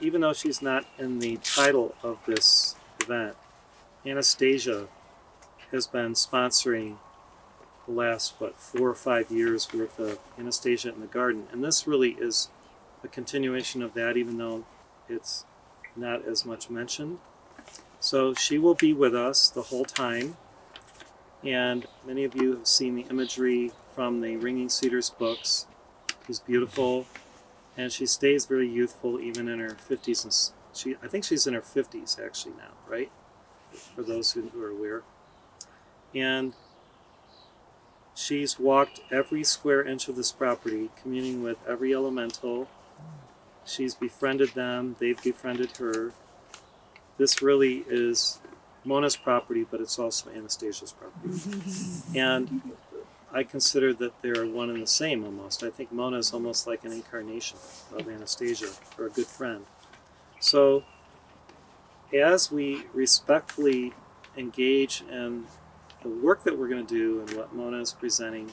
even though she's not in the title of this event, Anastasia has been sponsoring the last, 4 or 5 years worth of Anastasia in the Garden. And this really is a continuation of that, even though it's not as much mentioned. So she will be with us the whole time. And many of you have seen the imagery from the Ringing Cedars books. She's beautiful, and she stays very youthful even in her 50s. And I think she's in her 50s actually now, right? For those who are aware. And she's walked every square inch of this property, communing with every elemental. She's befriended them, they've befriended her. This really is Mona's property, but it's also Anastasia's property. And I consider that they're one and the same almost. I think Mona is almost like an incarnation of Anastasia, or a good friend. So as we respectfully engage in the work that we're going to do and what Mona is presenting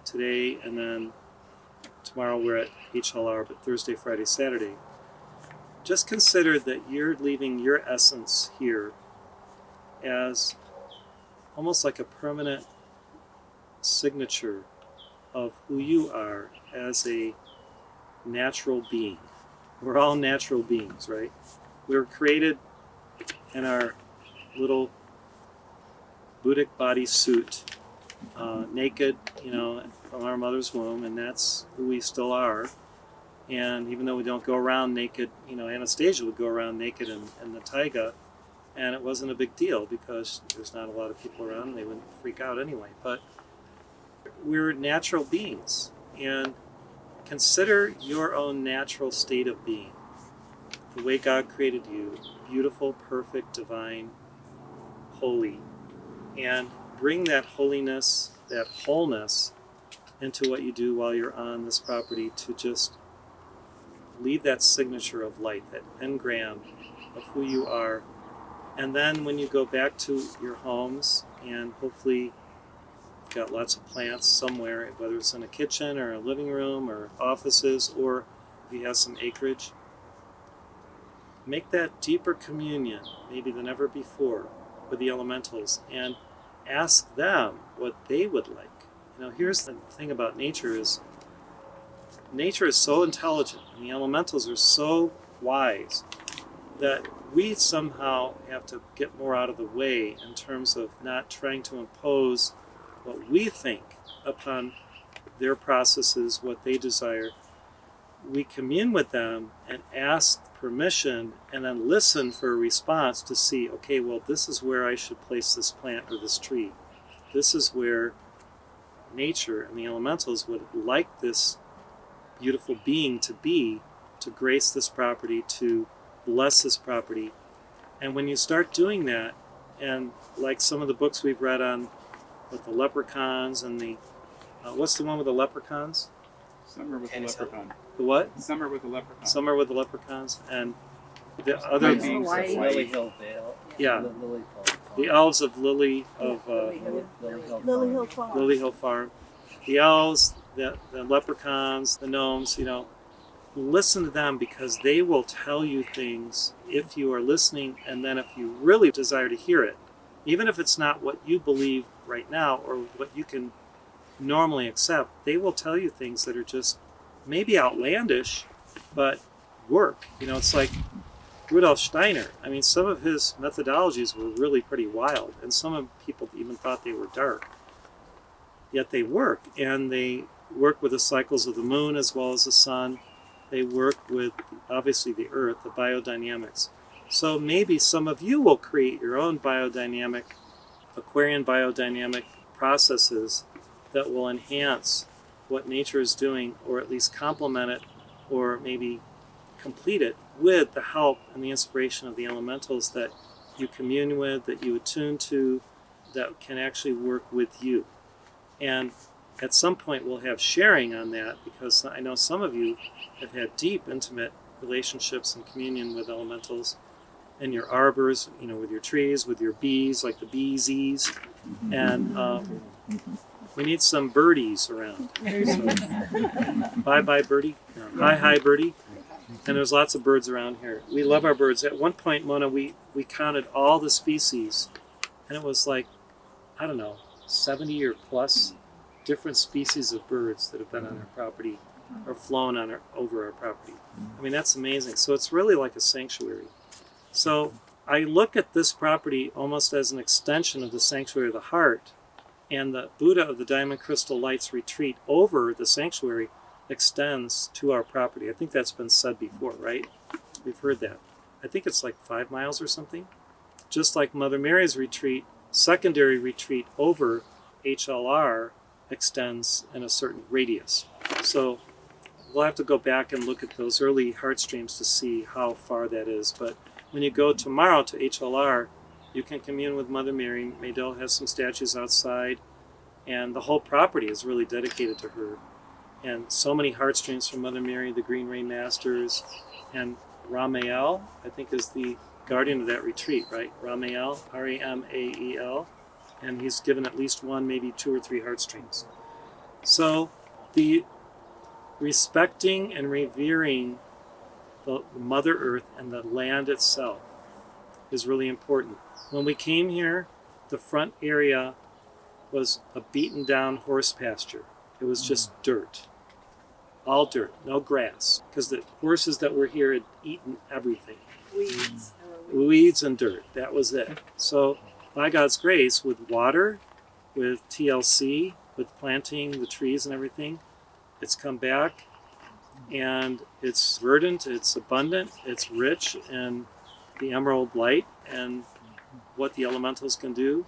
today, and then tomorrow we're at HLR, but Thursday, Friday, Saturday, just consider that you're leaving your essence here as almost like a permanent signature of who you are as a natural being. We're all natural beings, right? We were created in our little Buddhic body suit, naked, from our mother's womb, and that's who we still are. And even though we don't go around naked, Anastasia would go around naked in the taiga, and it wasn't a big deal because there's not a lot of people around and they wouldn't freak out anyway. But we're natural beings, and consider your own natural state of being, the way God created you, beautiful, perfect, divine, holy, and bring that holiness, that wholeness into what you do while you're on this property, to just leave that signature of light, that engram of who you are. And then when you go back to your homes, and hopefully you've got lots of plants somewhere, whether it's in a kitchen or a living room or offices, or if you have some acreage, make that deeper communion, maybe than ever before, with the elementals, and ask them what they would like. Here's the thing about nature is so intelligent, and the elementals are so wise, that we somehow have to get more out of the way in terms of not trying to impose what we think upon their processes, what they desire. We commune with them and ask permission, and then listen for a response to see, okay, well, this is where I should place this plant or this tree. This is where nature and the elementals would like this beautiful being to be, to grace this property, to bless this property. And when you start doing that, and like some of the books we've read on with the leprechauns and the what's the one with the leprechauns? Summer with the Leprechaun. The what? Summer with the Leprechaun. Summer with the Leprechauns, and the other Lily Hill Vale. Yeah, the elves of Lily Hill Farm. Lily Hill Farm, the elves, the leprechauns, the gnomes. Listen to them, because they will tell you things if you are listening, and then if you really desire to hear it, even if it's not what you believe right now or what you can normally accept, they will tell you things that are just maybe outlandish, but work. It's like Rudolf Steiner. I mean, some of his methodologies were really pretty wild, and some people even thought they were dark. Yet they work, and they work with the cycles of the moon as well as the sun. They work with, obviously, the earth, the biodynamics. So maybe some of you will create your own biodynamic, Aquarian biodynamic processes that will enhance what nature is doing, or at least complement it, or maybe complete it with the help and the inspiration of the elementals that you commune with, that you attune to, that can actually work with you. And at some point we'll have sharing on that, because I know some of you have had deep, intimate relationships and communion with elementals in your arbors, with your trees, with your bees, like the beesies. And we need some birdies around. So, bye-bye, birdie. Hi, birdie. And there's lots of birds around here. We love our birds. At one point, Mona, we counted all the species, and it was like, I don't know, 70 or plus different species of birds that have been on our property or flown over our property. I mean, that's amazing. So it's really like a sanctuary. So I look at this property almost as an extension of the Sanctuary of the Heart, and the Buddha of the Diamond Crystal Lights retreat over the sanctuary extends to our property. I think that's been said before, right? We've heard that. I think it's like 5 miles or something. Just like Mother Mary's retreat, secondary retreat over HLR extends in a certain radius. So we'll have to go back and look at those early heart streams to see how far that is. But when you go tomorrow to HLR, you can commune with Mother Mary. Maydell has some statues outside, and the whole property is really dedicated to her. And so many heart streams from Mother Mary, the Green Rain Masters, and Ramael, I think, is the guardian of that retreat, right? Ramael, Ramael, and he's given at least one, maybe 2 or 3 heart streams. So the respecting and revering the Mother Earth and the land itself is really important. When we came here, the front area was a beaten down horse pasture. It was just dirt. All dirt, no grass, because the horses that were here had eaten everything. Weeds and dirt, that was it. So by God's grace, with water, with TLC, with planting the trees and everything, it's come back, and it's verdant, it's abundant, it's rich in the emerald light and what the elementals can do.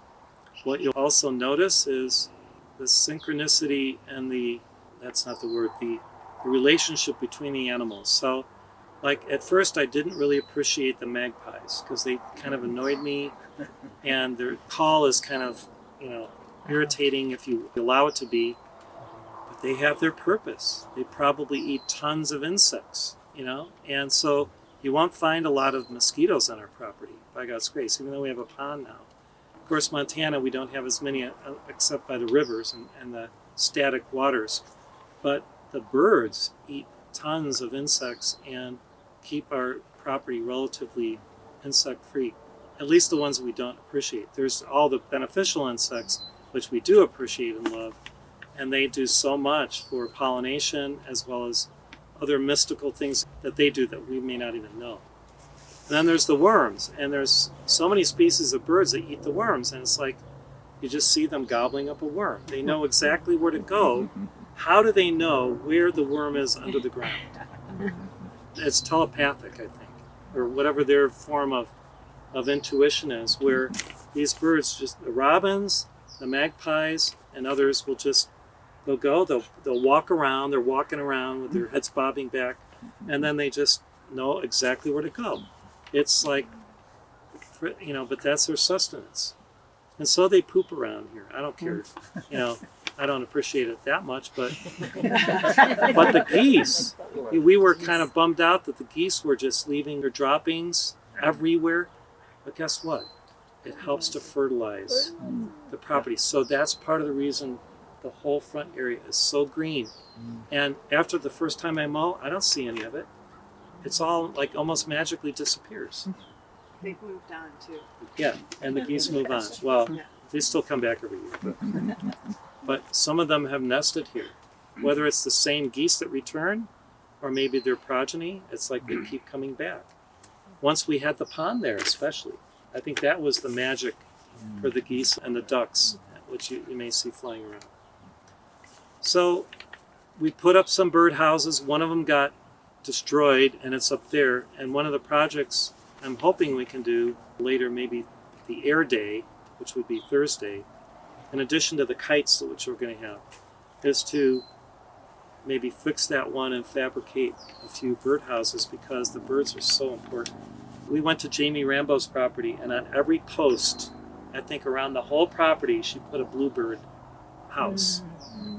What you'll also notice is the synchronicity and the relationship between the animals. So, like, at first I didn't really appreciate the magpies because they kind of annoyed me, and their call is kind of, irritating if you allow it to be. But they have their purpose. They probably eat tons of insects, and so you won't find a lot of mosquitoes on our property, by God's grace, even though we have a pond now. Of course, Montana, we don't have as many except by the rivers and the static waters. But the birds eat tons of insects and keep our property relatively insect-free, at least the ones that we don't appreciate. There's all the beneficial insects, which we do appreciate and love, and they do so much for pollination as well as other mystical things that they do that we may not even know. And then there's the worms, and there's so many species of birds that eat the worms, and it's like you just see them gobbling up a worm. They know exactly where to go. How do they know where the worm is under the ground? It's telepathic, I think, or whatever their form of intuition is, where these birds, just the robins, the magpies, and others they'll walk around, they're walking around with their heads bobbing back, and then they just know exactly where to go. It's like, but that's their sustenance. And so they poop around here. I don't care, I don't appreciate it that much, but the geese, we were kind of bummed out that the geese were just leaving their droppings everywhere. But guess what? It helps to fertilize the property. So that's part of the reason the whole front area is so green. And after the first time I mow, I don't see any of it. It's all like almost magically disappears. They've moved on too. Yeah, and the geese move on. Well, they still come back every year. But some of them have nested here. Whether it's the same geese that return or maybe their progeny, it's like they keep coming back. Once we had the pond there especially, I think that was the magic for the geese and the ducks, which you may see flying around. So we put up some bird houses. One of them got destroyed, and it's up there. And one of the projects I'm hoping we can do later, maybe the air day, which would be Thursday, in addition to the kites which we're going to have, is to maybe fix that one and fabricate a few bird houses, because the birds are so important. We went to Jamie Rambo's property, and on every post, I think around the whole property, she put a bluebird house.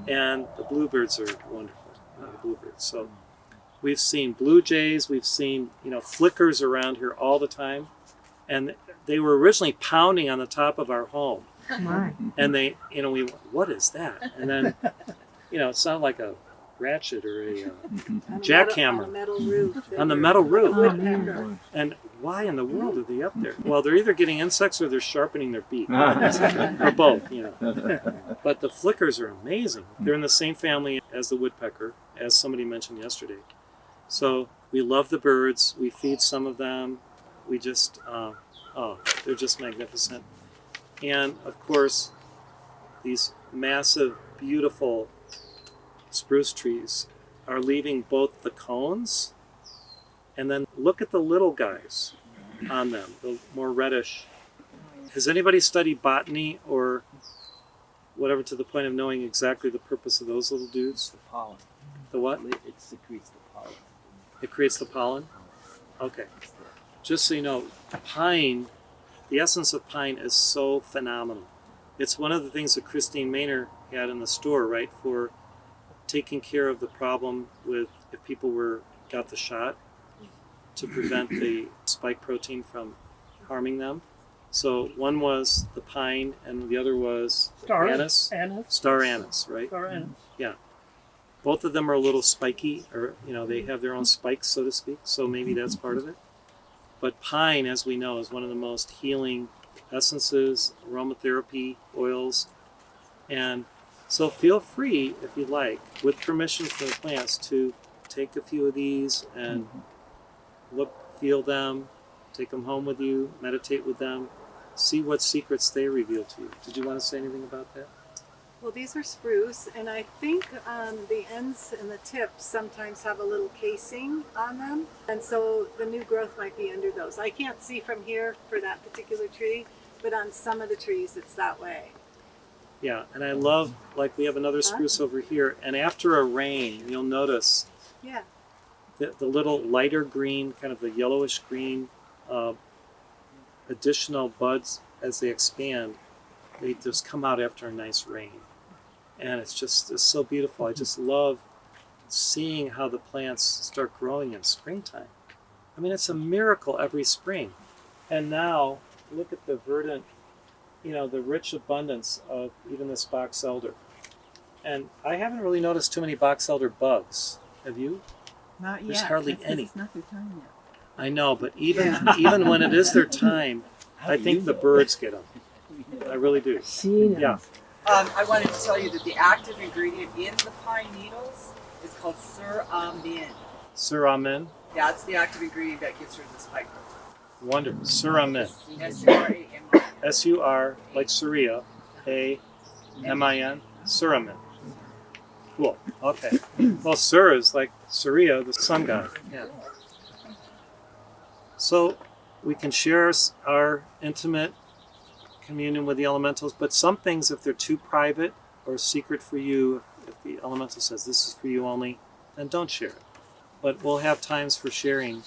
And the bluebirds are wonderful, the bluebirds. So we've seen blue jays, we've seen, flickers around here all the time. And they were originally pounding on the top of our home. And they, we went, what is that? And then, it sounded like a ratchet or a On a jackhammer metal roof. on the metal roof. Oh, Woodpecker. And why in the world are they up there? Well, they're either getting insects or they're sharpening their beak, or both, you know. But the flickers are amazing. They're in the same family as the woodpecker, as somebody mentioned yesterday. So we love the birds. We feed some of them. We just, they're just magnificent. And of course, these massive, beautiful spruce trees are leaving both the cones, and then look at the little guys on them, the more reddish. Has anybody studied botany or whatever to the point of knowing exactly the purpose of those little dudes? The pollen. The what? It secretes the pollen. It creates the pollen? Okay. Just so you know, pine, the essence of pine is so phenomenal. It's one of the things that Christine Maynor had in the store, right, for taking care of the problem with if people got the shot to prevent the spike protein from harming them. So one was the pine and the other was anise. Star anise, right? Star anise. Yeah. Both of them are a little spiky, or, you know, they have their own spikes, so to speak, so maybe that's part of it. But pine, as we know, is one of the most healing essences, aromatherapy, oils. And so feel free, if you like, with permission from the plants, to take a few of these and feel them, take them home with you, meditate with them, see what secrets they reveal to you. Did you want to say anything about that? Well, these are spruce, and I think the ends and the tips sometimes have a little casing on them, and so the new growth might be under those. I can't see from here for that particular tree, but on some of the trees it's that way. Yeah, and I love, like we have another spruce over here, and after a rain, you'll notice Yeah. the little lighter green, kind of the yellowish green, additional buds as they expand, they just come out after a nice rain. And it's so beautiful. I just love seeing how the plants start growing in springtime. I mean, it's a miracle every spring. And now, look at the verdant, you know, the rich abundance of even this box elder. And I haven't really noticed too many box elder bugs. Have you? Not yet. There's hardly That's 'cause any. It's not their time yet. I know, but even when it is their time, I think the birds get them. I really do. Yeah. I wanted to tell you that the active ingredient in the pine needles is called suramin. Suramin. That's the active ingredient that gives her the spike protein. Wonderful. Suramin. S-U-R-A-M-I-N. S-U-R, like Surya, A-M-I-N, Suramin. Cool. Okay. Well, Sur is like Surya, the sun god. Yeah. So we can share our intimate communion with the elementals, but some things, if they're too private or secret for you, if the elemental says this is for you only, then don't share it. But we'll have times for sharing,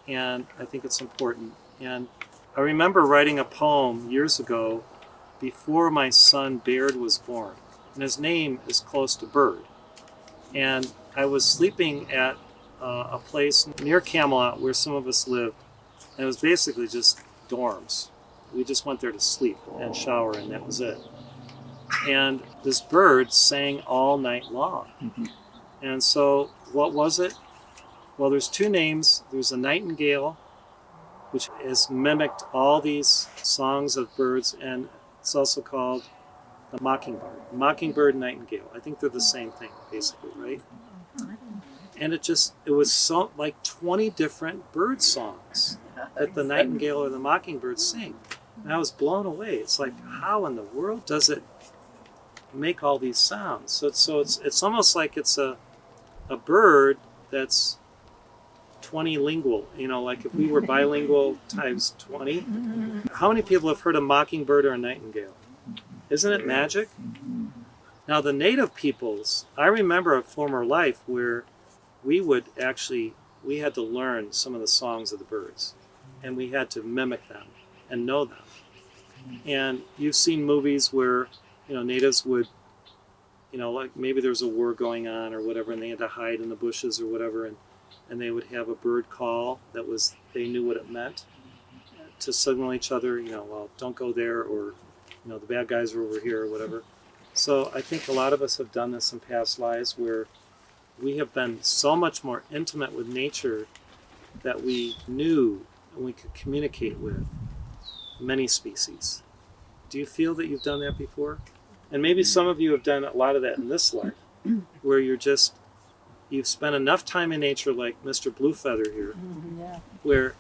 and I think it's important. And I remember writing a poem years ago before my son Baird was born, and his name is close to Bird. And I was sleeping at a place near Camelot where some of us lived, and it was basically just dorms. We just went there to sleep and shower, and that was it. And this bird sang all night long. And so what was it? Well, there's two names. There's a nightingale, which has mimicked all these songs of birds, and it's also called the mockingbird. Mockingbird, nightingale. I think they're the same thing, basically, right? And it was so like 20 different bird songs that the nightingale or the mockingbird sing. And I was blown away. It's like, how in the world does it make all these sounds? So it's almost like it's a bird that's 20 lingual. You know, like if we were bilingual times 20. How many people have heard a mockingbird or a nightingale? Isn't it magic? Now the native peoples, I remember a former life where we had to learn some of the songs of the birds, and we had to mimic them and know them. And you've seen movies where, you know, natives would, you know, like maybe there was a war going on or whatever, and they had to hide in the bushes or whatever, and they would have a bird call they knew what it meant to signal each other, you know, well, don't go there, or, you know, the bad guys are over here or whatever. So I think a lot of us have done this in past lives where we have been so much more intimate with nature that we knew and we could communicate with many species. Do you feel that you've done that before? And maybe some of you have done a lot of that in this life, where you've spent enough time in nature, like Mr. Bluefeather here, where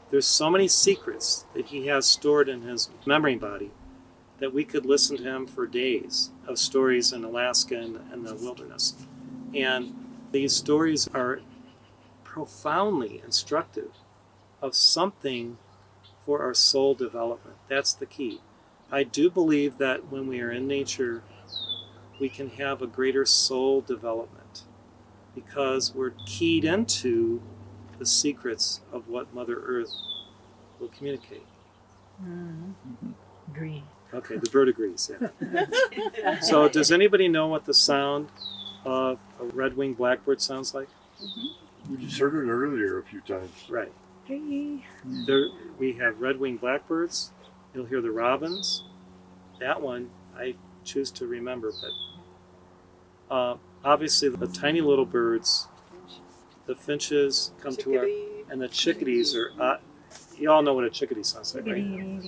there's so many secrets that he has stored in his memory body that we could listen to him for days of stories in Alaska and the wilderness. And these stories are profoundly instructive of something for our soul development. That's the key. I do believe that when we are in nature, we can have a greater soul development because we're keyed into the secrets of what Mother Earth will communicate. Agree. Okay, the bird agrees, yeah. So does anybody know what the sound of a red-winged blackbird sounds like? We just heard it earlier a few times. Right. Hey. There, we have red-winged blackbirds. You'll hear the robins. That one I choose to remember, but obviously the tiny little birds, the finches come to our, Chickadee. and the chickadees are. You all know what a chickadee sounds like, right? Yeah.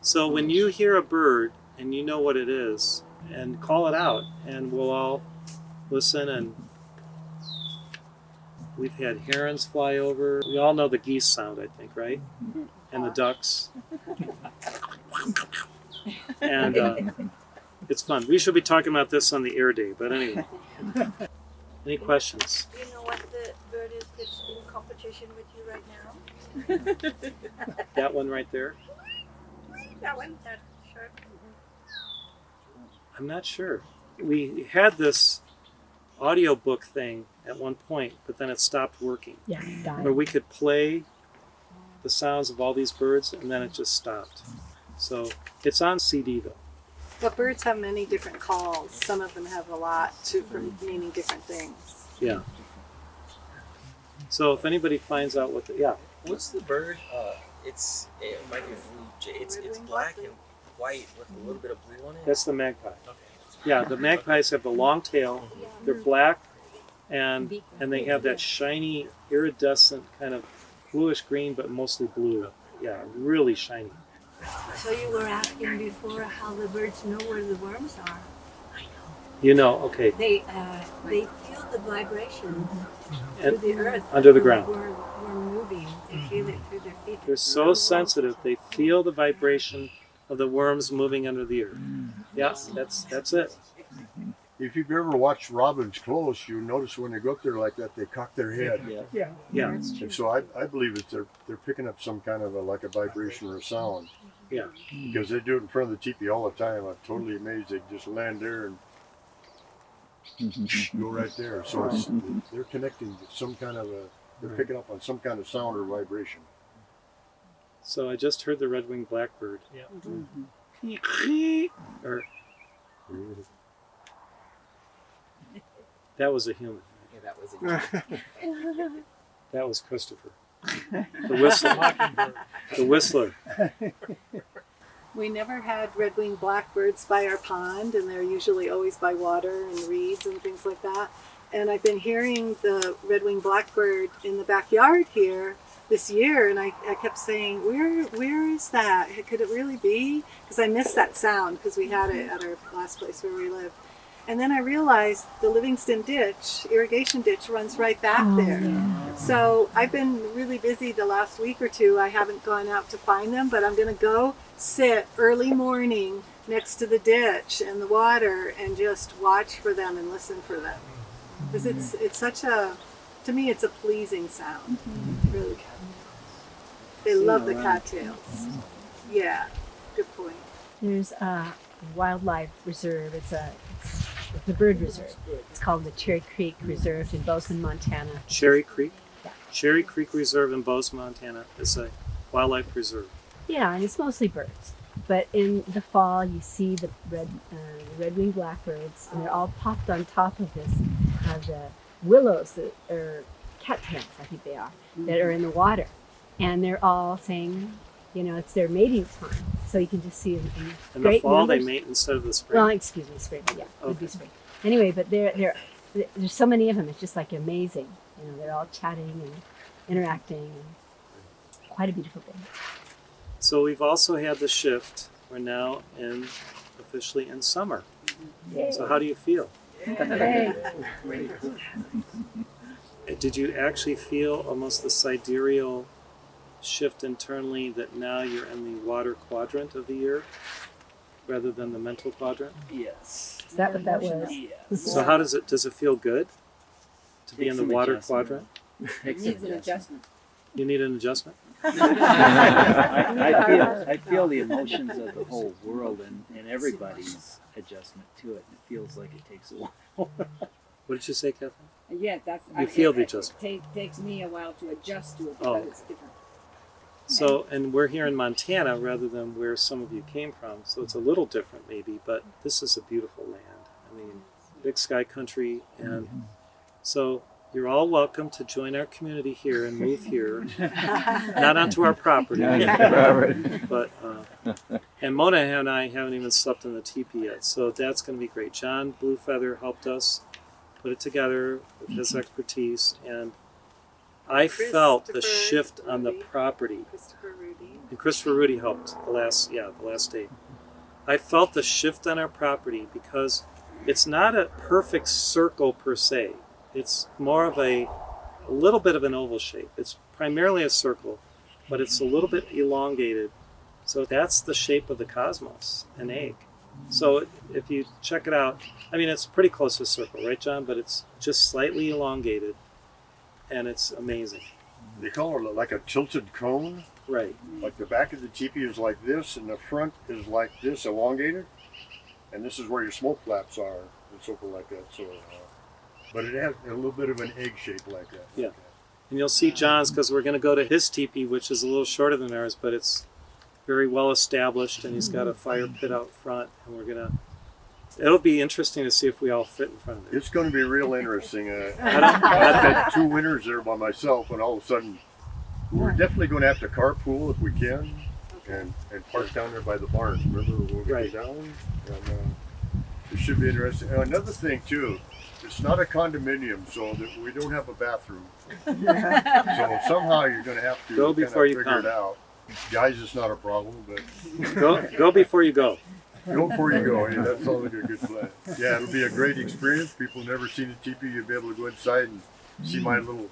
So when you hear a bird and you know what it is, and call it out, and we'll all listen. And we've had herons fly over. We all know the geese sound, I think, right? And the ducks. And it's fun. We should be talking about this on the air day, but anyway. Any questions? Do you know what the bird is that's in competition with you right now? That one right there? That one? That sharp? I'm not sure. We had this audiobook thing at one point, but then it stopped working. Yeah, Where we could play the sounds of all these birds, and then it just stopped. So it's on CD though. But birds have many different calls. Some of them have a lot too, for meaning different things. Yeah. So if anybody finds out what yeah. What's the bird? It might be a blue jay. It's Red-winged black blackbird. and white with a little bit of blue on it. That's the magpie. Okay. Yeah, the magpies have the long tail. They're black, and they have that shiny, iridescent kind of bluish green, but mostly blue. Yeah, really shiny. So you were asking before how the birds know where the worms are. You know, okay, They feel the vibration through and the earth. under the ground. We're moving. They feel it through their feet. They're so sensitive. They feel the vibration of the worms moving under the earth. Yeah, that's it. If you've ever watched robins close, you notice when they go up there like that, they cock their head. Yeah, And so I believe that they're picking up some kind of like a vibration or a sound. yeah. Because they do it in front of the teepee all the time. I'm totally amazed. They just land there and go right there. So they're connecting to some kind of they're picking up on some kind of sound or vibration. So I just heard the red-winged blackbird. Yeah. Or that was a human. Yeah, that was it. That was Christopher. The whistler. The whistler. We never had red-winged blackbirds by our pond, and they're usually always by water and reeds and things like that. And I've been hearing the red-winged blackbird in the backyard here this year, and I kept saying, where is that? Could it really be? Because I missed that sound because we had it at our last place where we lived. And then I realized the Livingston ditch, irrigation ditch, runs right back there. So I've been really busy the last week or two. I haven't gone out to find them, but I'm going to go sit early morning next to the ditch and the water and just watch for them and listen for them. Because it's such a, to me, it's a pleasing sound. Really. They love the cattails. Yeah, good point. There's a wildlife reserve. It's a bird reserve. It's called the Cherry Creek Reserve in Bozeman, Montana. Cherry Creek? Yeah. Cherry Creek Reserve in Bozeman, Montana is a wildlife reserve. Yeah, and it's mostly birds. But in the fall, you see the red-winged blackbirds, and they're all popped on top of this, the willows that are cattails, I think they are, that are in the water. And they're all saying, it's their mating time. So you can just see in In the great fall, numbers. they mate instead of the spring. Well, excuse me, spring. Yeah, would be Okay. spring. Anyway, but there's so many of them. It's just like amazing. You know, they're all chatting and interacting, and quite a beautiful day. So we've also had the shift. We're now officially in summer. So how do you feel? Did you actually feel almost the sidereal shift internally that now you're in the water quadrant of the year rather than the mental quadrant? Yes. Is that what that was? Yes. So how does it feel good to be Takes in the some water adjustment. quadrant? Takes some adjustment. You need an adjustment? I feel the emotions of the whole world and everybody's adjustment to it. It feels like it takes a while. What did you say, Kathleen? Yeah, that's. You feel the adjustment. Takes me a while to adjust to it Oh. because it's different. So, and we're here in Montana rather than where some of you came from, so it's a little different maybe, but this is a beautiful land. I mean, big sky country, and so you're all welcome to join our community here and move here, not onto our property, but and Mona and I haven't even slept in the teepee yet, so that's going to be great. John Bluefeather helped us put it together with his expertise, and I felt the Christopher shift on the Rudy. property. Christopher Rudy. And Christopher Rudy helped the last day. I felt the shift on our property because it's not a perfect circle per se. It's more of a little bit of an oval shape. It's primarily a circle, but it's a little bit elongated. So that's the shape of the cosmos, an egg. So if you check it out, I mean, it's pretty close to a circle, right, John? But it's just slightly elongated, and it's amazing. They call it like a tilted cone. Right. Like the back of the teepee is like this, and the front is like this, elongated. And this is where your smoke flaps are, and so forth like that. So, but it has a little bit of an egg shape like that. Yeah. And you'll see John's because we're going to go to his teepee, which is a little shorter than ours, but it's very well established, and he's got a fire pit out front, and it'll be interesting to see if we all fit in front of it. It's going to be real interesting. I've had 2 winters there by myself, and all of a sudden, we're definitely going to have to carpool if we can, and park down there by the barn. Remember when we Right. go down? And it should be interesting. And another thing too, it's not a condominium, so that we don't have a bathroom. So somehow you're going to have to Go kinda before you figure come. it out. Guys, it's not a problem, but Go before you go. go before you go. Yeah, that sounds like a good plan. Yeah, it'll be a great experience. People who've never seen a teepee, you'll be able to go inside and see my little.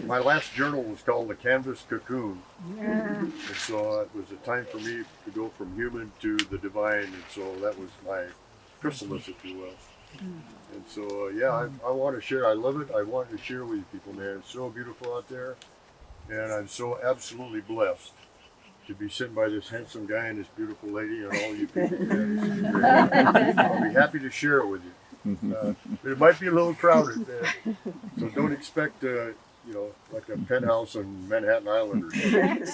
My last journal was called The Canvas Cocoon. And so it was a time for me to go from human to the divine, and so that was my chrysalis, if you will. And so, yeah, I want to share. I love it. I want to share with you people, man. It's so beautiful out there, and I'm so absolutely blessed to be sitting by this handsome guy and this beautiful lady and all you people. Man, this is great. I'll be happy to share it with you. But it might be a little crowded, so don't expect, like a penthouse on Manhattan Island or something.